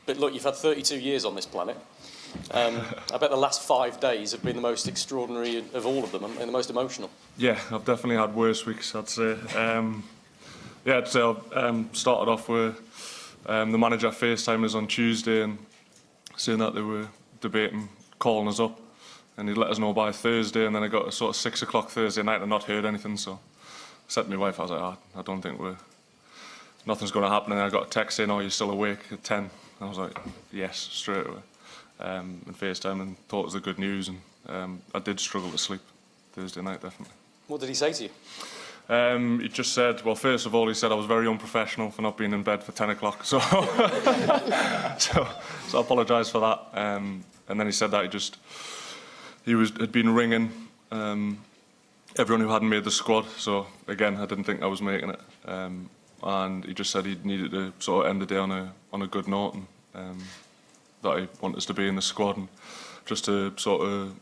But look, you've had 32 years on this planet. I bet the last 5 days have been the most extraordinary of all of them and the most emotional. Yeah, I've definitely had worse weeks, I'd say. I'd say I started off with the manager FaceTime us on Tuesday and saying that they were debating calling us up, and he'd let us know by Thursday, and then I got a sort of 6 o'clock Thursday night and not heard anything, so I said to my wife, I was like, I don't think nothing's going to happen, and I got a text saying, oh, you're still awake at 10, and I was like, yes, straight away, and FaceTime, and thought it was the good news, and I did struggle to sleep Thursday night, definitely. What did he say to you? He just said, well, first of all, he said I was very unprofessional for not being in bed for 10 o'clock, so so I apologise for that. And then he said that he had been ringing everyone who hadn't made the squad, so again, I didn't think I was making it. And he just said he needed to sort of end the day on a good note, and that he wanted us to be in the squad, and just to sort of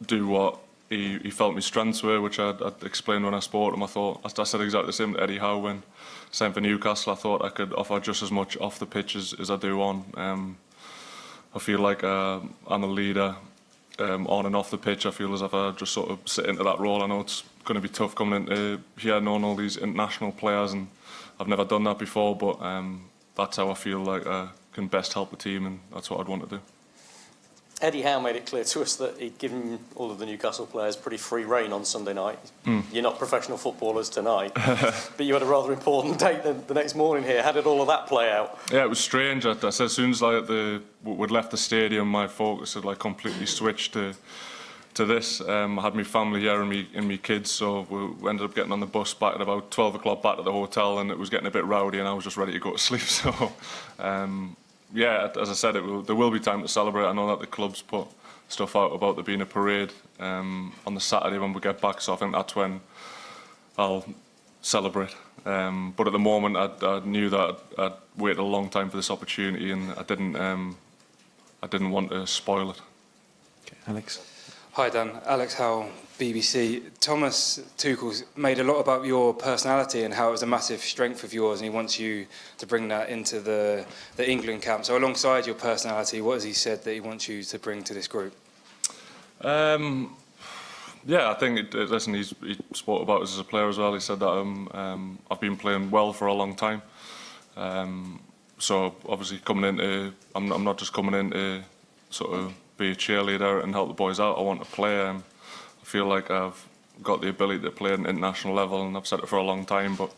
do what he felt my strengths were, which I'd explained when I spoke to him. I said exactly the same to Eddie Howe when signed for Newcastle. I thought I could offer just as much off the pitch as I do on. I feel like I'm a leader on and off the pitch. I feel as if I just sort of sit into that role. I know it's going to be tough coming into here, knowing all these international players, and I've never done that before, but that's how I feel like I can best help the team, and that's what I'd want to do. Eddie Howe made it clear to us that he'd given all of the Newcastle players pretty free rein on Sunday night. You're not professional footballers tonight, but you had a rather important date the next morning here. How did all of that play out? Yeah, it was strange. I said as soon as we'd left the stadium, my focus had completely switched to this. I had my family here and me kids, so we ended up getting on the bus back at about 12 o'clock back to the hotel, and it was getting a bit rowdy, and I was just ready to go to sleep. So. As I said, there will be time to celebrate. I know that the club's put stuff out about there being a parade on the Saturday when we get back, so I think that's when I'll celebrate. But at the moment, I knew that I'd waited a long time for this opportunity, and I didn't want to spoil it. Okay, Alex. Hi Dan, Alex Howell, BBC. Thomas Tuchel's made a lot about your personality and how it was a massive strength of yours, and he wants you to bring that into the England camp. So alongside your personality, what has he said that he wants you to bring to this group? I think, listen, he spoke about us as a player as well. He said that I've been playing well for a long time. So obviously I'm not just coming in to sort of be a cheerleader and help the boys out. I want to play. I feel like I've got the ability to play at an international level, and I've said it for a long time, but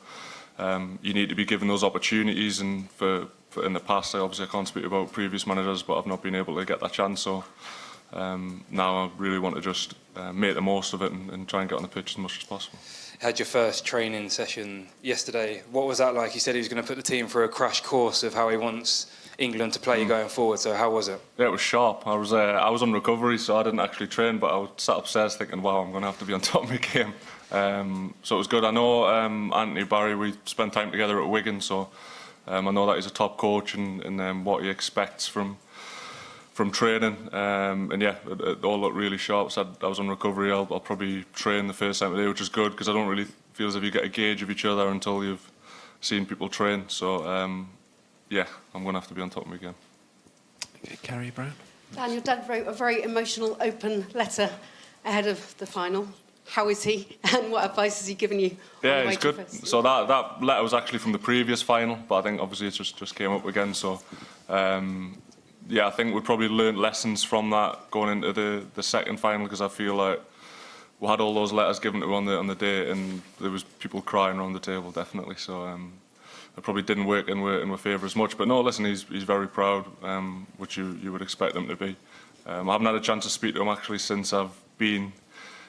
you need to be given those opportunities, and for in the past, I can't speak about previous managers, but I've not been able to get that chance, so now I really want to just make the most of it and try and get on the pitch as much as possible. You had your first training session yesterday. What was that like? He said he was going to put the team through a crash course of how he wants England to play going forward, so how was it? Yeah, it was sharp. I was on recovery, so I didn't actually train, but I was sat upstairs thinking, wow, I'm going to have to be on top of my game. So it was good. I know Anthony Barry, we spent time together at Wigan, so I know that he's a top coach and what he expects from training. It all looked really sharp. So I was on recovery. I'll probably train the first time today, which is good, because I don't really feel as if you get a gauge of each other until you've seen people train. So I'm going to have to be on top of me again. Okay, Carrie Brown. Dan, your dad wrote a very emotional, open letter ahead of the final. How is he, and what advice has he given you? Yeah, he's good. So that letter was actually from the previous final, but I think obviously it just came up again. So I think we probably learned lessons from that going into the second final, because I feel like we had all those letters given to us on the day, and there was people crying around the table, definitely. So it probably didn't work in our favour as much. But no, listen, he's very proud, which you would expect him to be. I haven't had a chance to speak to him actually since I've been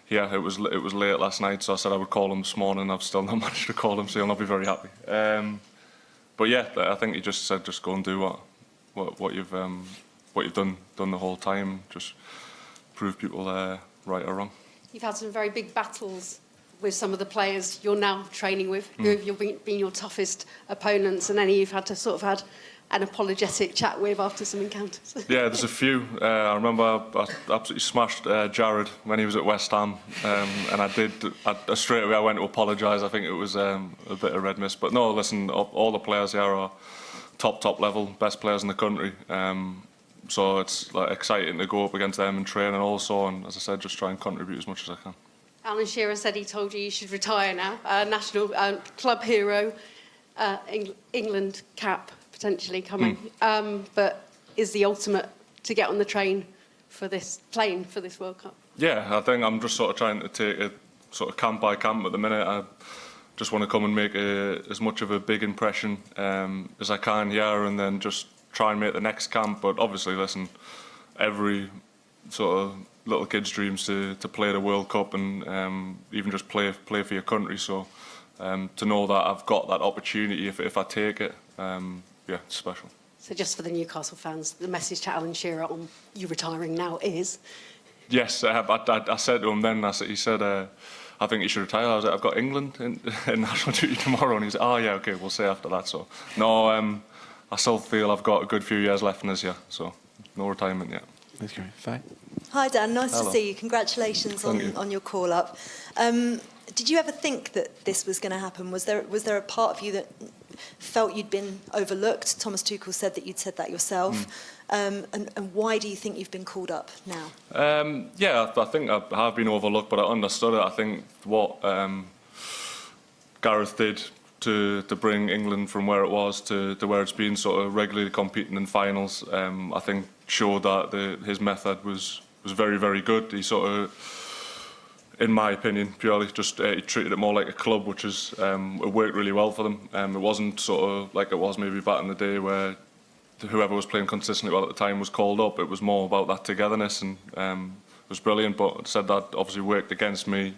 here. It was late last night, so I said I would call him this morning. I've still not managed to call him, so he'll not be very happy. But yeah, I think he just said, just go and do what you've done the whole time. Just prove people right or wrong. You've had some very big battles with some of the players you're now training with, who have been your toughest opponents, and any you've had to sort of had an apologetic chat with after some encounters. Yeah, there's a few. I remember I absolutely smashed Jared when he was at West Ham, and I straight away I went to apologise. I think it was a bit of red mist. But no, listen, all the players here are top level, best players in the country. So it's like exciting to go up against them in training also, and as I said, just try and contribute as much as I can. Alan Shearer said he told you should retire now. National club hero, England cap potentially coming. But is the ultimate to get on the train for this World Cup? Yeah, I think I'm just sort of trying to take it sort of camp by camp at the minute. I just want to come and make as much of a big impression as I can here, and then just try and make the next camp. But obviously, listen, every sort of little kid's dreams to play the World Cup and even just play for your country. So to know that I've got that opportunity if I take it, yeah, it's special. So just for the Newcastle fans, the message to Alan Shearer on you retiring now is? Yes, I said to him then, he said, I think you should retire. I was like, I've got England in national duty tomorrow. And he said, oh yeah, okay, we'll see after that. So, no, I still feel I've got a good few years left in this year. So, no retirement yet. Okay, Faye. Hi Dan, nice Hello. to see you. Congratulations on your call up. Did you ever think that this was going to happen? Was there a part of you that felt you'd been overlooked? Thomas Tuchel said that you'd said that yourself. And why do you think you've been called up now? Yeah, I think I have been overlooked, but I understood it. I think what Gareth did to bring England from where it was to where it's been, sort of regularly competing in finals, I think showed that his method was very, very good. He sort of, in my opinion, purely just he treated it more like a club, which is it worked really well for them. It wasn't sort of like it was maybe back in the day where whoever was playing consistently well at the time was called up. It was more about that togetherness, and it was brilliant. But it said that obviously worked against me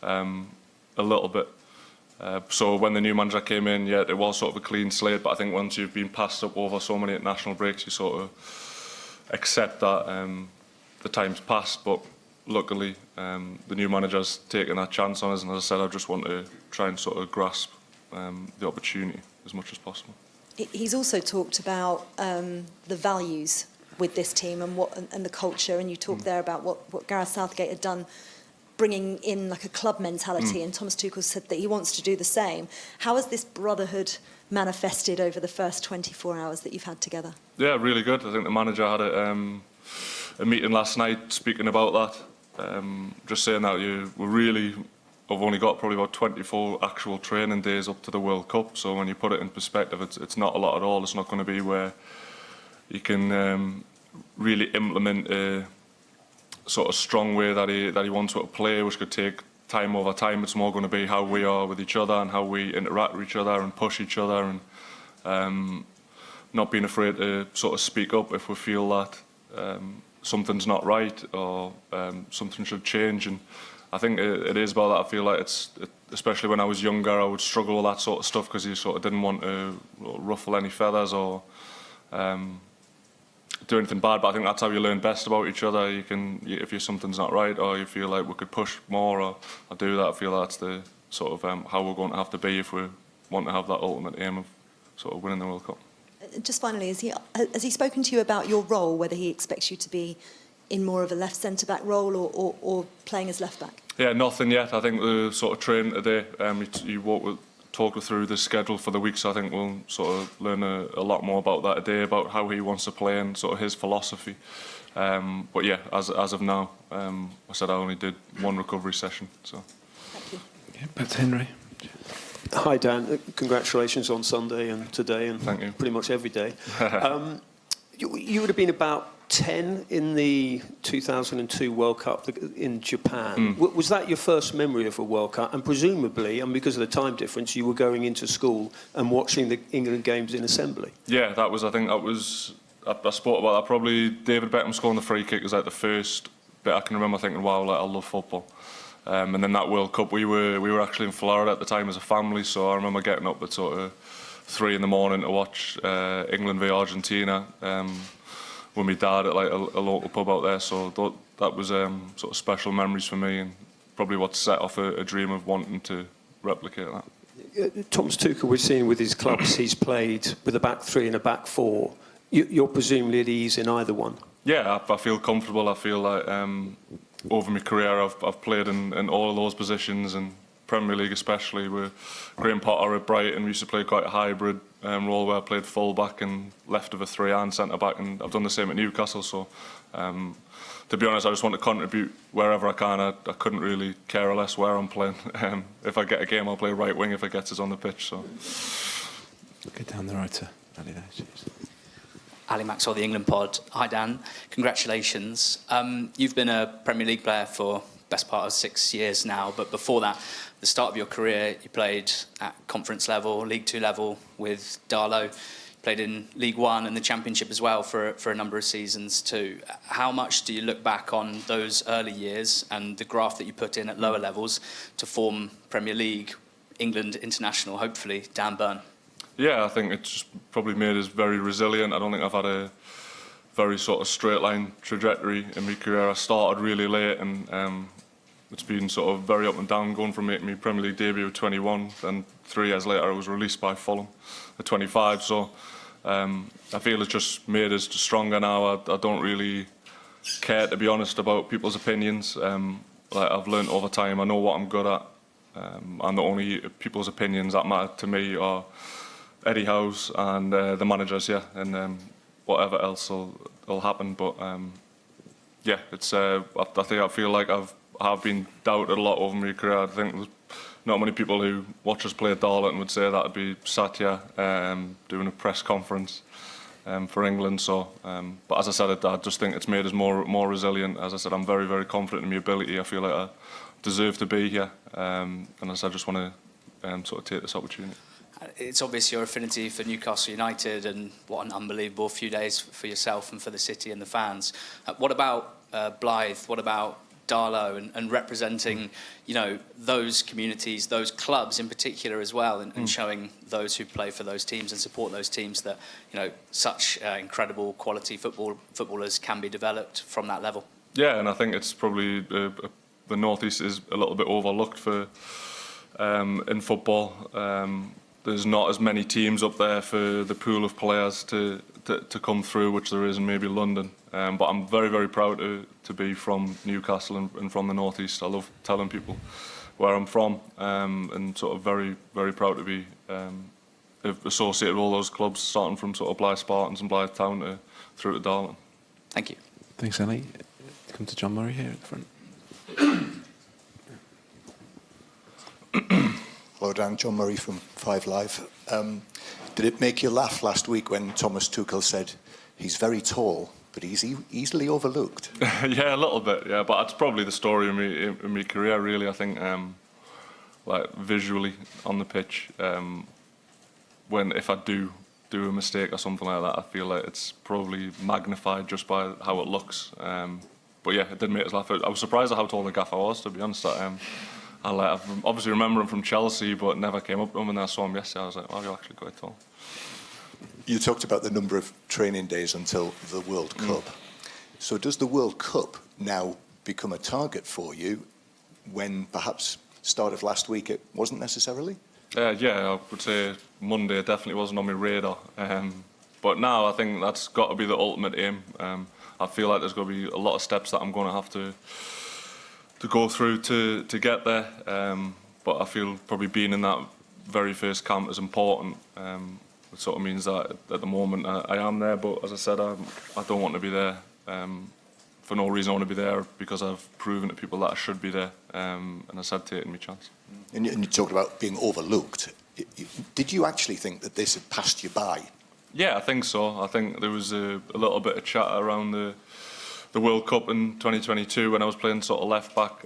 a little bit. So when the new manager came in, yeah, it was sort of a clean slate. But I think once you've been passed up over so many international breaks, you sort of accept that the time's passed. But luckily, the new manager's taken that chance on us, and as I said, I just want to try and sort of grasp the opportunity as much as possible. He's also talked about the values with this team and the culture, and you talked there about what Gareth Southgate had done, bringing in like a club mentality, and Thomas Tuchel said that he wants to do the same. How has this brotherhood manifested over the first 24 hours that you've had together? Yeah, really good. I think the manager had a meeting last night speaking about that, just saying that I've only got probably about 24 actual training days up to the World Cup. So when you put it in perspective, it's not a lot at all. It's not going to be where you can really implement a sort of strong way that he wants to play, which could take time over time. It's more going to be how we are with each other and how we interact with each other and push each other, and not being afraid to sort of speak up if we feel that something's not right or something should change. And I think it is about that. I feel like especially when I was younger, I would struggle with that sort of stuff because you sort of didn't want to ruffle any feathers or do anything bad. But I think that's how you learn best about each other. If something's not right or you feel like we could push more or do that, I feel that's the sort of how we're going to have to be if we want to have that ultimate aim of sort of winning the World Cup. Just finally, has he spoken to you about your role, whether he expects you to be in more of a left centre-back role or playing as left-back? Yeah, nothing yet. I think the sort of training today, you talked through the schedule for the week, so I think we'll sort of learn a lot more about that today, about how he wants to play and sort of his philosophy. But yeah, as of now, I said I only did one recovery session. So. Thank you. Yeah, that's Henry. Hi Dan, congratulations on Sunday and today and Thank you. Pretty much every day. You would have been about 10 in the 2002 World Cup in Japan. Was that your first memory of a World Cup? And presumably, and because of the time difference, you were going into school and watching the England games in assembly. Yeah, I spoke about that. Probably David Beckham scoring the free kick was like the first bit I can remember thinking, wow, like, I love football. And then that World Cup, we were actually in Florida at the time as a family, so I remember getting up at sort of 3 in the morning to watch England v Argentina with my dad at like a local pub out there. So that was sort of special memories for me, and probably what set off a dream of wanting to replicate that. Thomas Tuchel, we've seen with his clubs, he's played with a back three and a back four. You're presumably at ease in either one. Yeah, I feel comfortable. I feel like over my career I've played in all of those positions, and Premier League especially with Graham Potter at Brighton. We used to play quite a hybrid role where I played full-back and left of a three and centre-back, and I've done the same at Newcastle. So, to be honest, I just want to contribute wherever I can. I couldn't really care less where I'm playing. If I get a game, I'll play right wing if it gets us on the pitch. So, Get down the road to Ali there. Cheers. Ali Maxwell, the England pod. Hi, Dan. Congratulations. You've been a Premier League player for best part of 6 years now, but before that, the start of your career, you played at conference level, League Two level with Darlow. Played in League One and the Championship as well for a number of seasons too. How much do you look back on those early years and the graft that you put in at lower levels to form Premier League, England international, hopefully, Dan Burn? yeah, I think it's just probably made us very resilient. I don't think I've had a very sort of straight line trajectory in my career. I started really late, and it's been sort of very up and down, going from making my Premier League debut at 21, and 3 years later I was released by Fulham at 25. So I feel it's just made us stronger now. I don't really care, to be honest, about people's opinions. Like I've learned over time, I know what I'm good at, and the only people's opinions that matter to me are Eddie Howe's and the managers, yeah, and whatever else will happen. But yeah, it's I feel like I've been doubted a lot over my career. I think there's not many people who watch us play at Darlington would say that I'd be sat here doing a press conference for England. So, but as I said, I just think it's made us more resilient. As I said, I'm very, very confident in my ability. I feel like I deserve to be here, and as I just want to sort of take this opportunity. It's obvious your affinity for Newcastle United, and what an unbelievable few days for yourself and for the city and the fans. What about Blythe? What about Darlow and representing, you know, those communities, those clubs in particular as well, and showing those who play for those teams and support those teams that, you know, such incredible quality footballers can be developed from that level? Yeah, and I think it's probably the North East is a little bit overlooked for in football. There's not as many teams up there for the pool of players to come through, which there is in maybe London. But I'm very, very proud to be from Newcastle and from the North East. I love telling people where I'm from, and sort of very, very proud to be associated with all those clubs, starting from sort of Blythe Spartans and Blythe Town through to Darlington. Thank you. Thanks, Ali. Come to John Murray here at the front. Hello, Dan. John Murray from 5 Live. Did it make you laugh last week when Thomas Tuchel said he's very tall, but he's easily overlooked? Yeah, a little bit. Yeah, but it's probably the story in my career. Really, I think, like visually on the pitch, if I do a mistake or something like that, I feel like it's probably magnified just by how it looks. But yeah, it did make us laugh. I was surprised at how tall the gaffer was, to be honest. I obviously remember him from Chelsea, but never came up to him, and I saw him yesterday. I was like, oh, you're actually quite tall. You talked about the number of training days until the World Cup. So does the World Cup now become a target for you when perhaps start of last week it wasn't necessarily? Yeah, I would say Monday definitely wasn't on my radar. But now I think that's got to be the ultimate aim. I feel like there's going to be a lot of steps that I'm going to have to go through to get there. But I feel probably being in that very first camp is important. It sort of means that at the moment I am there, but as I said, I don't want to be there for no reason. I want to be there because I've proven to people that I should be there, and I said taking my chance. And you talked about being overlooked. Did you actually think that this had passed you by? Yeah, I think so. I think there was a little bit of chat around the World Cup in 2022 when I was playing sort of left back.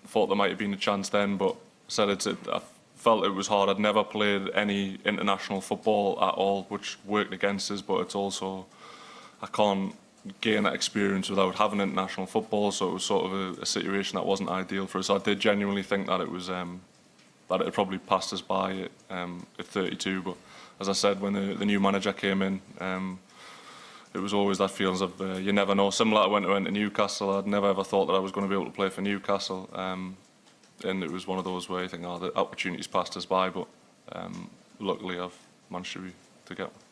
Thought there might have been a chance then, but I felt it was hard. I'd never played any international football at all, which worked against us, but it's also, I can't gain that experience without having international football, so it was sort of a situation that wasn't ideal for us. So I did genuinely think that it was that it had probably passed us by at 32, but as I said, when the new manager came in, it was always that feeling of you never know. Similar to when I went to Newcastle, I'd never ever thought that I was going to be able to play for Newcastle, and it was one of those where you think, oh, the opportunity's passed us by, but luckily I've managed to get one.